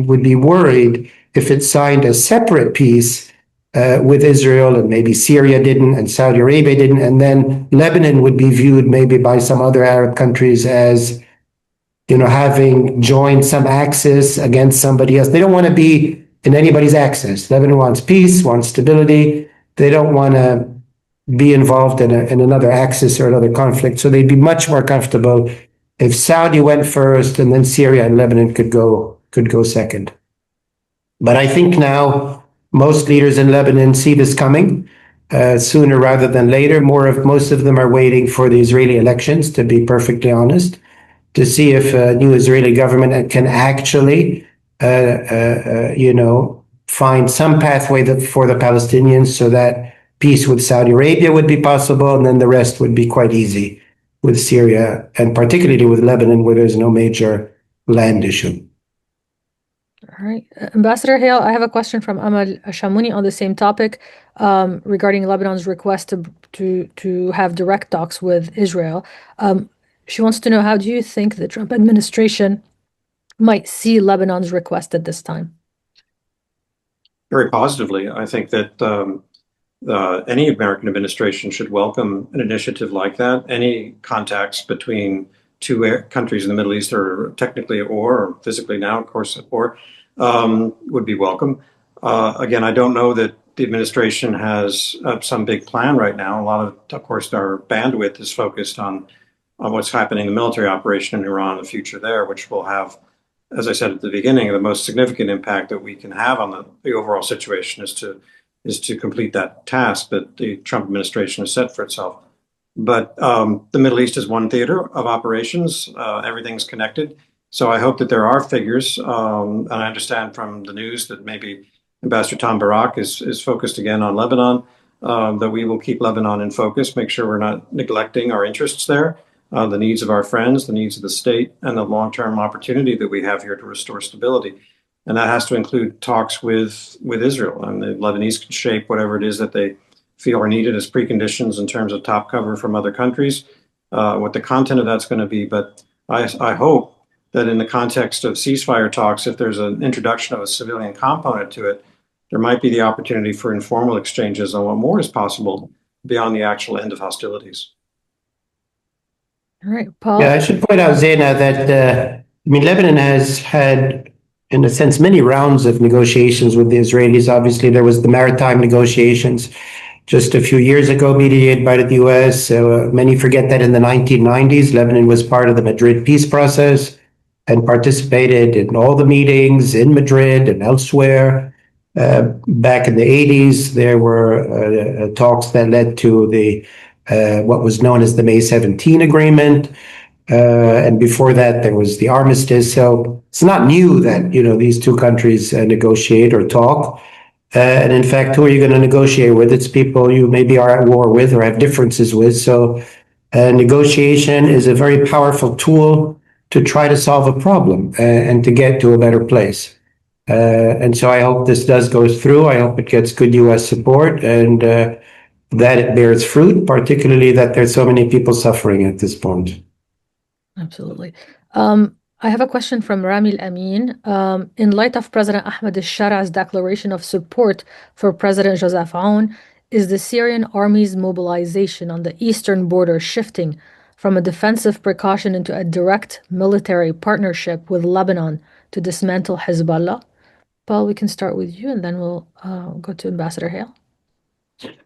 B: would be worried if it signed a separate peace with Israel, and maybe Syria didn't and Saudi Arabia didn't, and then Lebanon would be viewed maybe by some other Arab countries as, having joined some axis against somebody else. They don't want to be in anybody's axis. Lebanon wants peace, wants stability. They don't want to be involved in another axis or another conflict. So they'd be much more comfortable if Saudi went first, and then Syria and Lebanon could go second. But I think now most leaders in Lebanon see this coming sooner rather than later. Most of them are waiting for the Israeli elections, to be perfectly honest, to see if a new Israeli government can actually, find some pathway for the Palestinians so that peace with Saudi Arabia would be possible, and then the rest would be quite easy with Syria, and particularly with Lebanon, where there's no major land issue.
A: All right. Ambassador Hale, I have a question from Amal Shamouni on the same topic regarding Lebanon's request to have direct talks with Israel. She wants to know, how do you think the Trump administration might see Lebanon's request at this time?
C: Very positively. I think that any American administration should welcome an initiative like that. Any contacts between two countries in the Middle East are technically at war, or physically now, of course, at war, would be welcome. Again, I don't know that the administration has some big plan right now. A lot of course, our bandwidth is focused on what's happening in the military operation in Iran, the future there, which will have, as I said at the beginning, the most significant impact that we can have on the overall situation is to complete that task that the Trump administration has set for itself. But the Middle East is one theater of operations. Everything's connected. So I hope that there are figures, and I understand from the news that maybe Ambassador Tom Barak is focused again on Lebanon, that we will keep Lebanon in focus, make sure we're not neglecting our interests there, the needs of our friends, the needs of the state, and the long-term opportunity that we have here to restore stability. And that has to include talks with Israel. And the Lebanese can shape whatever it is that they feel are needed as preconditions in terms of top cover from other countries, what the content of that's going to be. But I hope that in the context of ceasefire talks, if there's an introduction of a civilian component to it, there might be the opportunity for informal exchanges on what more is possible beyond the actual end of hostilities.
A: All right, Paul.
B: Yeah, I should point out, Zaina, that Lebanon has had, in a sense, many rounds of negotiations with the Israelis. Obviously, there was the maritime negotiations just a few years ago, mediated by the US. Many forget that in the 1990s, Lebanon was part of the Madrid peace process and participated in all the meetings in Madrid and elsewhere. Back in the 80s, there were talks that led to the what was known as the May 17 agreement. And before that, there was the armistice. So it's not new that, these two countries negotiate or talk. And in fact, who are you going to negotiate with? It's people you maybe are at war with or have differences with. So negotiation is a very powerful tool to try to solve a problem and to get to a better place. And so I hope this does go through. I hope it gets good US support and that it bears fruit, particularly that there's so many people suffering at this point.
A: Absolutely. I have a question from Ramil Amin. In light of President Ahmed al-Shara''s declaration of support for President Joseph Aoun, is the Syrian army's mobilization on the eastern border shifting from a defensive precaution into a direct military partnership with Lebanon to dismantle Hizballah? Paul, we can start with you, and then we'll go to Ambassador Hale.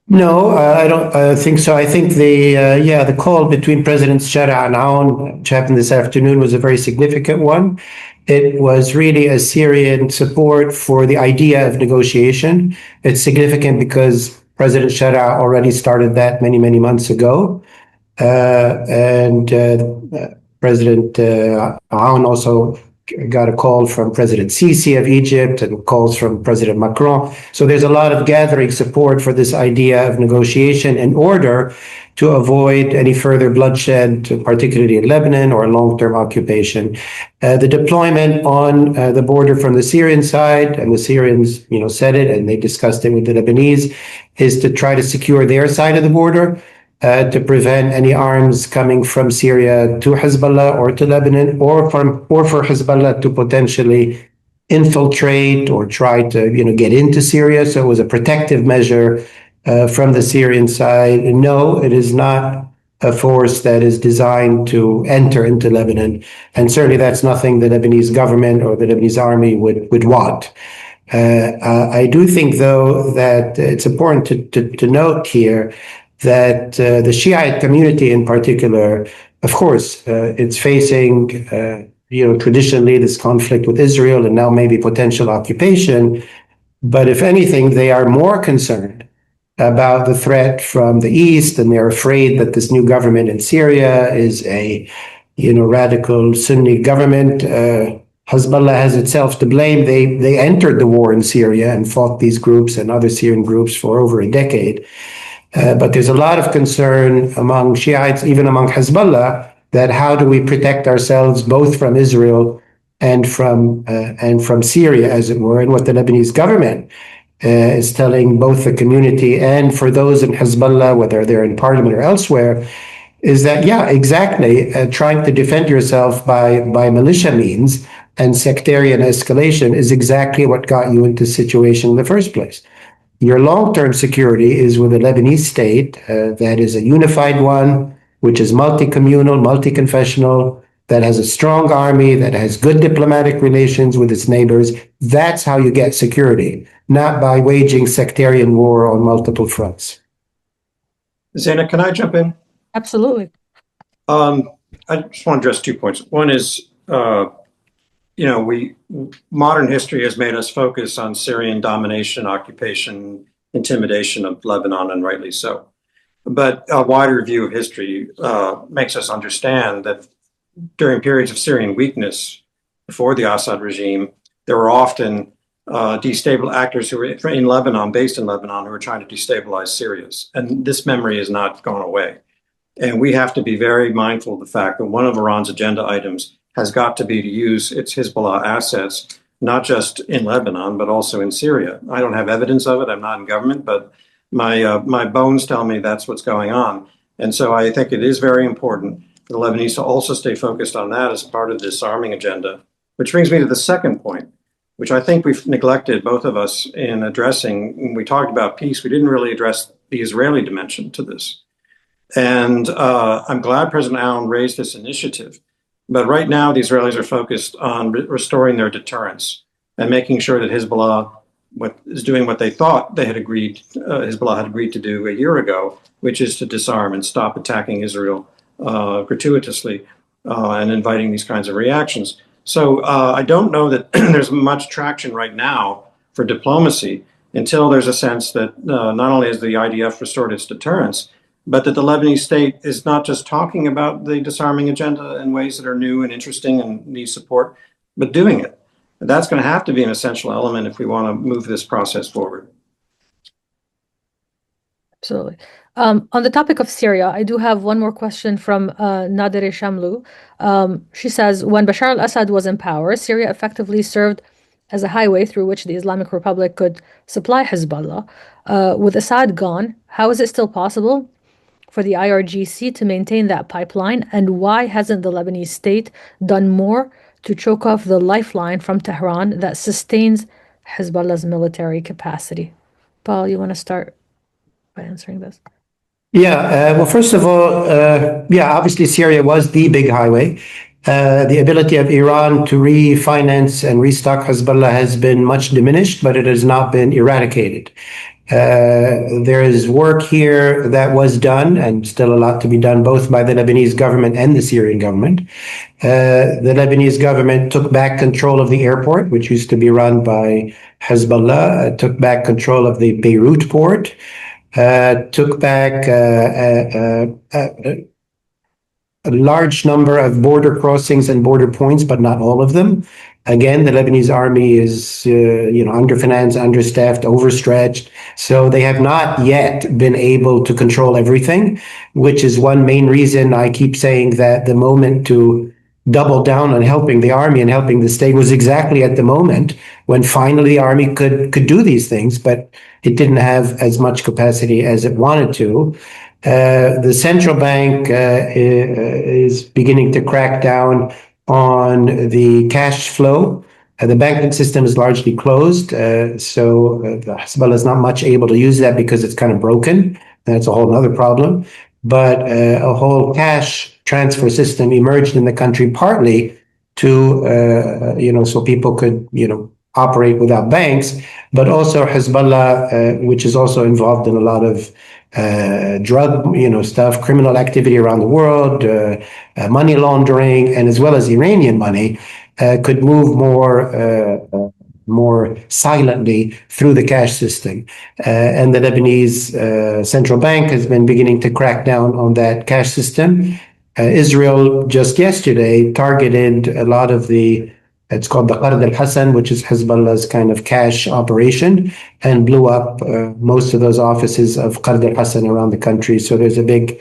B: No, I don't think so. I think the call between Presidents Shara and Aoun, which happened this afternoon, was a very significant one. It was really a Syrian support for the idea of negotiation. It's significant because President Shara already started that many, many months ago. And President Aoun also got a call from President Sisi of Egypt and calls from President Macron. So there's a lot of gathering support for this idea of negotiation in order to avoid any further bloodshed, particularly in Lebanon, or long-term occupation. The deployment on the border from the Syrian side, and the Syrians, said it, and they discussed it with the Lebanese, is to try to secure their side of the border, to prevent any arms coming from Syria to Hizballah or to Lebanon, or for Hizballah to potentially infiltrate or try to get into Syria. So it was a protective measure from the Syrian side. And no, it is not a force that is designed to enter into Lebanon, and certainly that's nothing the Lebanese government or the Lebanese army would want. I do think, though, that it's important to note here that the Shiite community in particular of course, it's facing, traditionally this conflict with Israel and now maybe potential occupation. But if anything, they are more concerned about the threat from the east, and they're afraid that this new government in Syria is a, radical Sunni government. Hizballah has itself to blame. They entered the war in Syria and fought these groups and other Syrian groups for over a decade. But there's a lot of concern among Shiites, even among Hizballah, that how do we protect ourselves both from Israel and from Syria, as it were, and what the Lebanese government is telling both the community and for those in Hizballah, whether they're in parliament or elsewhere, is that, yeah, exactly, trying to defend yourself by militia means and sectarian escalation is exactly what got you into this situation in the first place. Your long-term security is with a Lebanese state that is a unified one, which is multi-communal, multi-confessional, that has a strong army, that has good diplomatic relations with its neighbors. That's how you get security, not by waging sectarian war on multiple fronts.
C: Zaina, can I jump in?
A: Absolutely.
C: I just want to address 2 points. One is, modern history has made us focus on Syrian domination, occupation, intimidation of Lebanon, and rightly so. But a wider view of history makes us understand that during periods of Syrian weakness before the Assad regime, there were often destabilized actors who were in Lebanon, based in Lebanon, who were trying to destabilize Syria. And this memory has not gone away. And we have to be very mindful of the fact that one of Iran's agenda items has got to be to use its Hizballah assets, not just in Lebanon, but also in Syria. I don't have evidence of it. I'm not in government, but my bones tell me that's what's going on. And so I think it is very important for the Lebanese to also stay focused on that as part of this arming agenda, which brings me to the second point, which I think we've neglected, both of us, in addressing. When we talked about peace, we didn't really address the Israeli dimension to this. And I'm glad President Aoun raised this initiative. But right now, the Israelis are focused on restoring their deterrence and making sure that Hizballah is doing what they thought they had agreed, Hizballah had agreed to do a year ago, which is to disarm and stop attacking Israel gratuitously and inviting these kinds of reactions. So I don't know that there's much traction right now for diplomacy until there's a sense that not only has the IDF restored its deterrence, but that the Lebanese state is not just talking about the disarming agenda in ways that are new and interesting and need support, but doing it. And that's going to have to be an essential element if we want to move this process forward.
A: Absolutely. On the topic of Syria, I do have one more question from Nadere Shamlu. She says, when Bashar al-Assad was in power, Syria effectively served as a highway through which the Islamic Republic could supply Hezbollah. With Assad gone, how is it still possible for the IRGC to maintain that pipeline? And why hasn't the Lebanese state done more to choke off the lifeline from Tehran that sustains Hezbollah's military capacity? Paul, you want to start by answering this?
B: Yeah, well, first of all, obviously Syria was the big highway. The ability of Iran to refinance and restock Hezbollah has been much diminished, but it has not been eradicated. There is work here that was done, and still a lot to be done, both by the Lebanese government and the Syrian government. The Lebanese government took back control of the airport, which used to be run by Hezbollah, took back control of the Beirut port, took back a large number of border crossings and border points, but not all of them. Again, the Lebanese army is, underfinanced, understaffed, overstretched. So they have not yet been able to control everything, which is one main reason I keep saying that the moment to double down on helping the army and helping the state was exactly at the moment when finally the army could do these things, but it didn't have as much capacity as it wanted to. The central bank is beginning to crack down on the cash flow. The banking system is largely closed, so the Hezbollah is not much able to use that because it's kind of broken. That's a whole other problem. But a whole cash transfer system emerged in the country partly to, so people could, operate without banks, but also Hizballah, which is also involved in a lot of drug, stuff, criminal activity around the world, money laundering, and as well as Iranian money, could move more silently through the cash system. And the Lebanese central bank has been beginning to crack down on that cash system. Israel just yesterday targeted a lot of it's called the Qard al-Hassan, which is Hezbollah's kind of cash operation, and blew up most of those offices of Qard al-Hassan around the country. So there's a big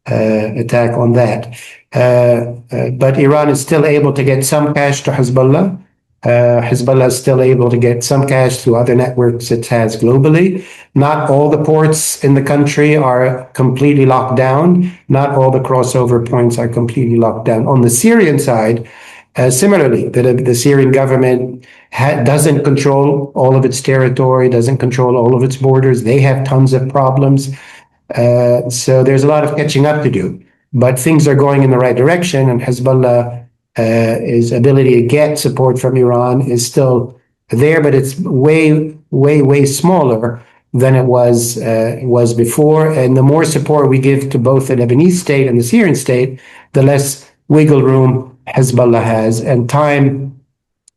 B: attack on that. But Iran is still able to get some cash to Hezbollah. Hezbollah is still able to get some cash through other networks it has globally. Not all the ports in the country are completely locked down. Not all the crossover points are completely locked down. On the Syrian side, similarly, the Syrian government doesn't control all of its territory, doesn't control all of its borders. They have tons of problems. So there's a lot of catching up to do. But things are going in the right direction, and Hezbollah his ability to get support from Iran is still there, but it's way, way, way smaller than it was before. And the more support we give to both the Lebanese state and the Syrian state, the less wiggle room Hezbollah has. And time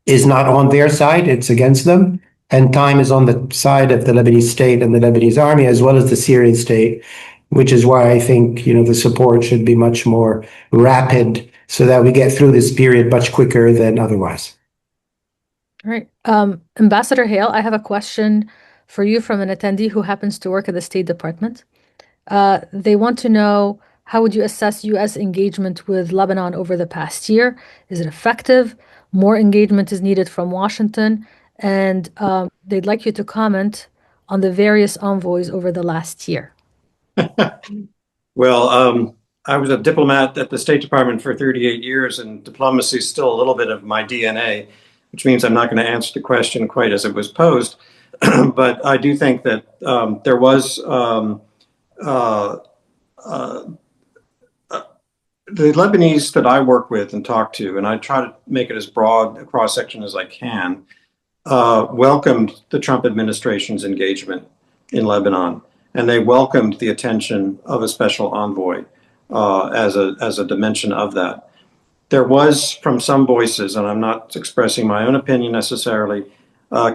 B: is not on their side, it's against them. And time is on the side of the Lebanese state and the Lebanese army, as well as the Syrian state, which is why I think, the support should be much more rapid so that we get through this period much quicker than otherwise.
A: All right. Ambassador Hale, I have a question for you from an attendee who happens to work at the State Department. They want to know, how would you assess U.S. engagement with Lebanon over the past year? Is it effective? More engagement is needed from Washington. And they'd like you to comment on the various envoys over the last year.
C: Well, I was a diplomat at the State Department for 38 years, and diplomacy is still a little bit of my DNA, which means I'm not going to answer the question quite as it was posed. But I do think that there was the Lebanese that I work with and talk to, and I try to make it as broad a cross-section as I can, welcomed the Trump administration's engagement in Lebanon, and they welcomed the attention of a special envoy as a dimension of that. There was, from some voices, and I'm not expressing my own opinion necessarily,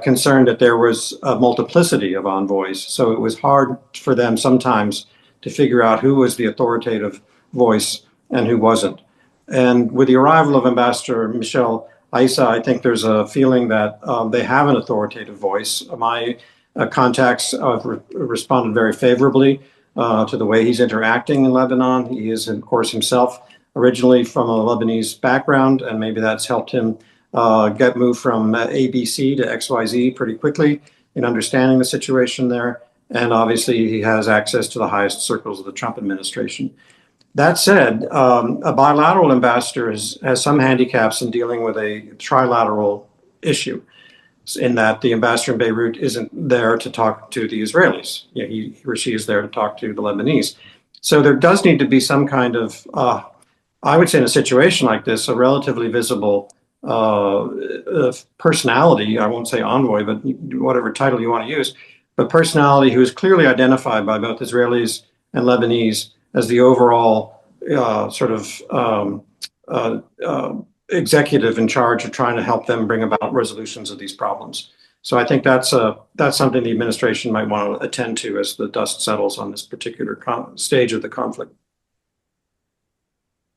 C: concern that there was a multiplicity of envoys, so it was hard for them sometimes to figure out who was the authoritative voice and who wasn't. And with the arrival of Ambassador Michel Aissa, I think there's a feeling that they have an authoritative voice. My contacts responded very favorably to the way he's interacting in Lebanon. He is, of course, himself originally from a Lebanese background, and maybe that's helped him get moved from ABC to XYZ pretty quickly in understanding the situation there. And obviously, he has access to the highest circles of the Trump administration. That said, a bilateral ambassador has some handicaps in dealing with a trilateral issue, in that the ambassador in Beirut isn't there to talk to the Israelis. He or she is there to talk to the Lebanese. So there does need to be some kind of, I would say in a situation like this, a relatively visible personality, I won't say envoy, but whatever title you want to use, but personality who is clearly identified by both Israelis and Lebanese as the overall executive in charge of trying to help them bring about resolutions of these problems. So I think that's something the administration might want to attend to as the dust settles on this particular stage of the conflict.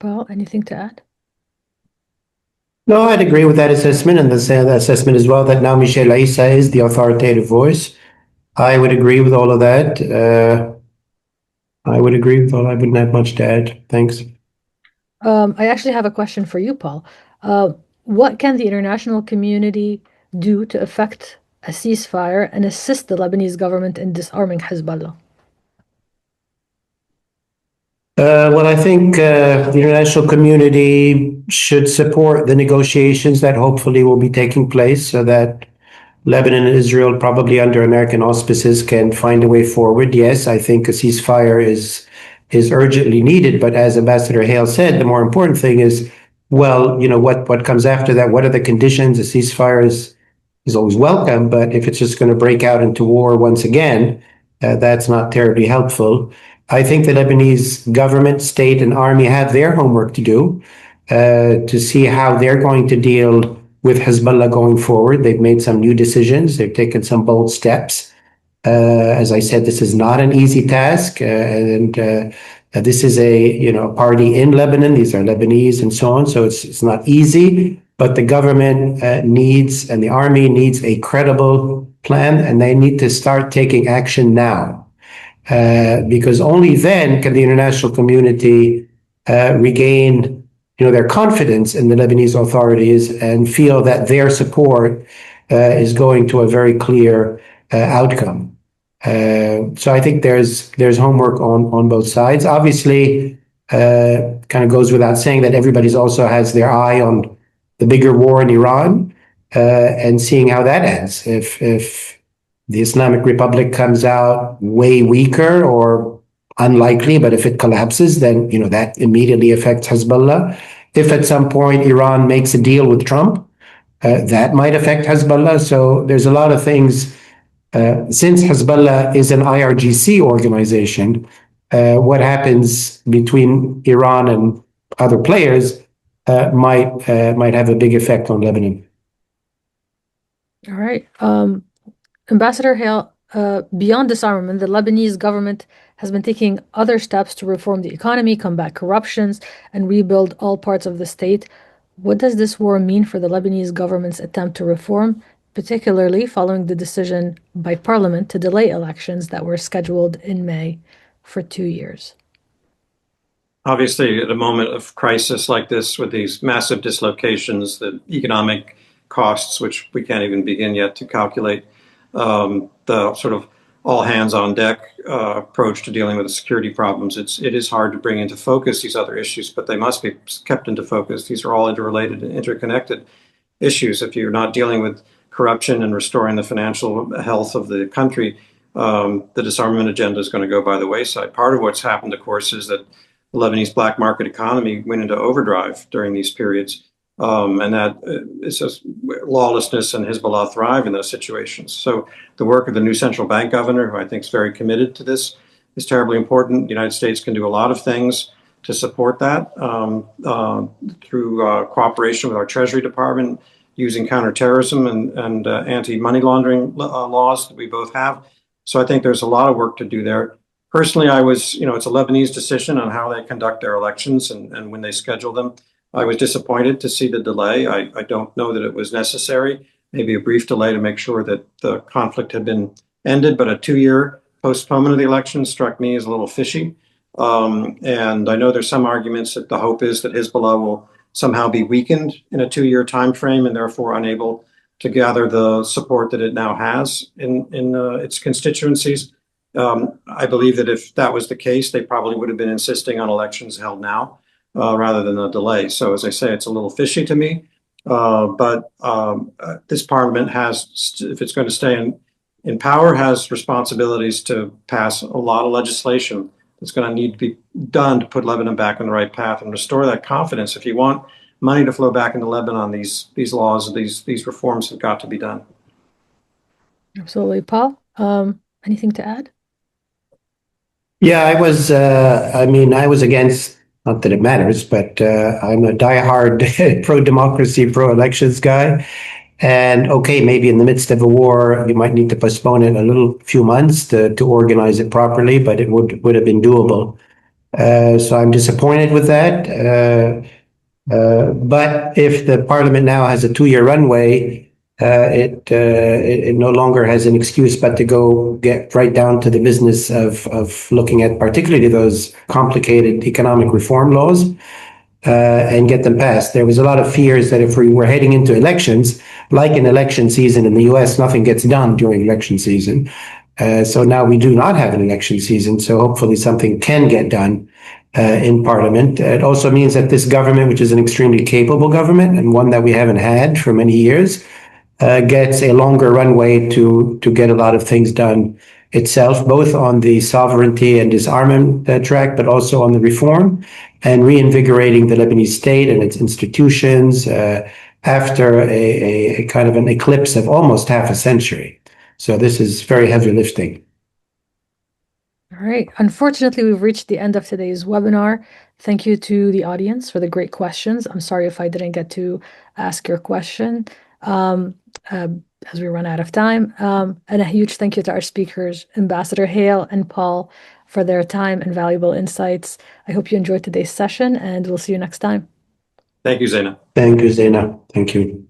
A: Paul, anything to add?
B: No, I'd agree with that assessment, and the assessment as well that now Michel Aissa is the authoritative voice. I would agree with all of that. I wouldn't have much to add. Thanks.
A: I actually have a question for you, Paul. What can the international community do to effect a ceasefire and assist the Lebanese government in disarming Hezbollah?
B: Well, I think the international community should support the negotiations that hopefully will be taking place so that Lebanon and Israel, probably under American auspices, can find a way forward. Yes, I think a ceasefire is urgently needed, but as Ambassador Hale said, the more important thing is, well, what comes after that? What are the conditions? A ceasefire is is always welcome, but if it's just going to break out into war once again, that's not terribly helpful. I think the Lebanese government, state, and army have their homework to do to see how they're going to deal with Hizballah going forward. They've made some new decisions. They've taken some bold steps. As I said, this is not an easy task, and this is a party in Lebanon. These are Lebanese and so on, so it's not easy. But the government needs, and the army needs, a credible plan, and they need to start taking action now, because only then can the international community regain their confidence in the Lebanese authorities and feel that their support is going to a very clear outcome. So I think there's homework on both sides. Obviously, kind of goes without saying that everybody's also has their eye on the bigger war in Iran and seeing how that ends. If the Islamic Republic comes out way weaker, or unlikely, but if it collapses, then that immediately affects Hezbollah. If at some point Iran makes a deal with Trump, that might affect Hezbollah. So there's a lot of things. Since Hezbollah is an IRGC organization, what happens between Iran and other players might have a big effect on Lebanon.
A: All right. Ambassador Hale, beyond disarmament, the Lebanese government has been taking other steps to reform the economy, combat corruptions, and rebuild all parts of the state. What does this war mean for the Lebanese government's attempt to reform, particularly following the decision by parliament to delay elections that were scheduled in May for 2 years?
C: Obviously, at a moment of crisis like this, with these massive dislocations, the economic costs, which we can't even begin yet to calculate, the sort of all hands on deck approach to dealing with the security problems, it is hard to bring into focus these other issues, but they must be kept into focus. These are all interrelated and interconnected issues. If you're not dealing with corruption and restoring the financial health of the country, the disarmament agenda is going to go by the wayside. Part of what's happened, of course, is that the Lebanese black market economy went into overdrive during these periods. And that is just lawlessness, and Hizballah thrive in those situations. So the work of the new central bank governor, who I think is very committed to this, is terribly important. The United States can do a lot of things to support that through cooperation with our Treasury Department, using counterterrorism and anti-money laundering laws that we both have. So I think there's a lot of work to do there. Personally, it's a Lebanese decision on how they conduct their elections and when they schedule them. I was disappointed to see the delay. I don't know that it was necessary. Maybe a brief delay to make sure that the conflict had been ended, but a 2-year postponement of the election struck me as a little fishy. And I know there's some arguments that the hope is that Hizballah will somehow be weakened in a 2-year time frame and therefore unable to gather the support that it now has in its constituencies. I believe that if that was the case, they probably would have been insisting on elections held now. Rather than a delay. So as I say, it's a little fishy to me, but this parliament has, if it's going to stay in power, has responsibilities to pass a lot of legislation that's going to need to be done to put Lebanon back on the right path and restore that confidence. If you want money to flow back into Lebanon, these laws, these reforms have got to be done.
A: Absolutely. Paul, anything to add?
B: Yeah, I was against, not that it matters, but I'm a diehard pro-democracy, pro-elections guy. And okay, maybe in the midst of a war, you might need to postpone it a few months to organize it properly, but it would have been doable. So I'm disappointed with that. But if the parliament now has a 2-year runway, it no longer has an excuse but to go get right down to the business of looking at particularly those complicated economic reform laws and get them passed. There was a lot of fears that if we were heading into elections, like in election season in the US, nothing gets done during election season. So now we do not have an election season, so hopefully something can get done in Parliament. It also means that this government, which is an extremely capable government and one that we haven't had for many years, gets a longer runway to get a lot of things done itself, both on the sovereignty and disarmament track, but also on the reform and reinvigorating the Lebanese state and its institutions, after a kind of an eclipse of almost half a century. So this is very heavy lifting.
A: All right. Unfortunately, we've reached the end of today's webinar. Thank you to the audience for the great questions. I'm sorry if I didn't get to ask your question as we run out of time. And a huge thank you to our speakers, Ambassador Hale and Paul, for their time and valuable insights. I hope you enjoyed today's session, and we'll see you next time.
C: Thank you, Zaina.
B: Thank you, Zaina. Thank you.